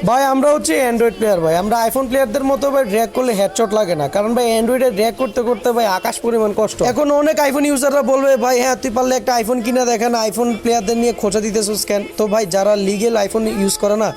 ভাই আমরা হচ্ছে অ্যান্ড্রয়েড প্লেয়ার ভাই, আমরা আইফোন প্লেয়ারদের মতো ভাই ড্র্যাগ করলে হেডশট লাগে না, কারণ ভাই অ্যান্ড্রয়েডে ড্র্যাগ করতে করতে ভাই আকাশ পরিমাণ কষ্ট। এখন অনেক আইফোন ইউজাররা বলবে ভাই হ্যাঁ তুই পারলে একটা আইফোন কিনে দেখেন, আইফোন প্লেয়ারদের নিয়ে খোঁচা দিতেছিস কেন? তো ভাই যারা লিগেল আইফোন ইউজ করে না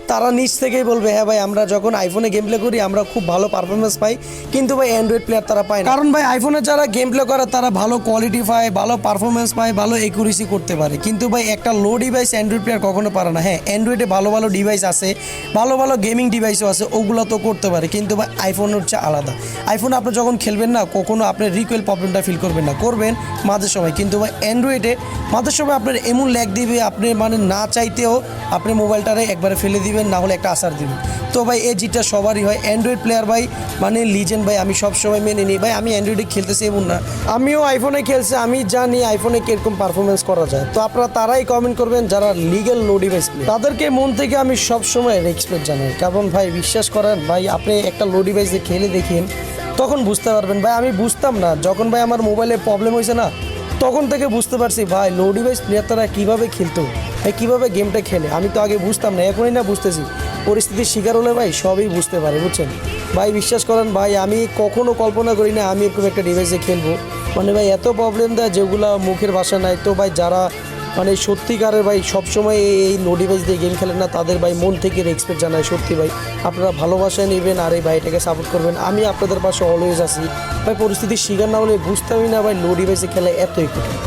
তারা নিজ থেকেই বলবে হ্যাঁ ভাই আমরা যখন আইফোনে গেম প্লে করি আমরা খুব ভালো পারফরমেন্স পাই, কিন্তু ভাই অ্যান্ড্রয়েড প্লেয়ার তারা পায় না। কারণ ভাই আইফোনে যারা গেম প্লে করে তারা ভালো কোয়ালিটি পায়, ভালো পারফরমেন্স পায়, ভালো একুরেসি করতে পারে, কিন্তু ভাই একটা লো ডিভাইস অ্যান্ড্রয়েড প্লেয়ার কখনো পারে না। হ্যাঁ অ্যান্ড্রয়েডে ভালো ভালো ডিভাইস আছে, ভালো ভালো গেমিং ডিভাইসও আছে, ওগুলো তো করতে পারে, কিন্তু ভাই আইফোন হচ্ছে আলাদা। আইফোন আপনি যখন খেলবেন না কখনো আপনার রিকোয়েল প্রবলেমটা ফিল করবেন না, করবেন মাঝে সময়, কিন্তু ভাই অ্যান্ড্রয়েডে মাঝে সময় আপনার এমন ল্যাগ দিবে আপনি মানে না চাইতেও আপনি মোবাইলটারে একবারে ফেলে দিবেন, না হলে একটা আসার দিবেন। তো ভাই এই জিতটা সবারই হয়। অ্যান্ড্রয়েড প্লেয়ার ভাই মানে লিজেন্ড ভাই, আমি সব সময় মেনে নিই ভাই। আমি অ্যান্ড্রয়েডে খেলতেছি এমন না, আমিও আইফোনে খেলছি, আমি জানি আইফোনে কীরকম পারফরমেন্স করা যায়। তো আপনারা তারাই কমেন্ট করবেন যারা লিগেল নো ডিভাইস প্লেয়ার, তাদেরকে মন থেকে আমি সব সময় রেসপেক্ট জানাই। কারণ ভাই বিশ্বাস করেন ভাই, আপনি একটা লো ডিভাইসে খেলে দেখেন তখন বুঝতে পারবেন। ভাই আমি বুঝতাম না, যখন ভাই আমার মোবাইলে প্রবলেম হয়েছে না তখন থেকে বুঝতে পারছি ভাই লো ডিভাইস প্লেয়ার তারা কীভাবে খেলতো, ভাই কীভাবে গেমটা খেলে। আমি তো আগে বুঝতাম না, এখনই না বুঝতেছি। পরিস্থিতির শিকার হলে ভাই সবই বুঝতে পারে, বুঝছেন ভাই। বিশ্বাস করেন ভাই আমি কখনো কল্পনা করি না আমি এরকম একটা ডিভাইসে খেলবো। মানে ভাই এত প্রবলেম দেয় যেগুলো মুখের ভাষা নাই। তো ভাই যারা মানে সত্যিকারের ভাই সবসময় এই লো ডিভাইস দিয়ে গেম খেলেন না তাদের ভাই মন থেকে রেসপেক্ট জানাই। সত্যি ভাই আপনারা ভালোবাসায় নেবেন আর এই ভাইটাকে সাপোর্ট করবেন, আমি আপনাদের পাশে অলওয়েজ আছি ভাই। পরিস্থিতির শিকার না হলে বুঝতামই না ভাই লো ডিভাইসে খেলা এতই কঠিন।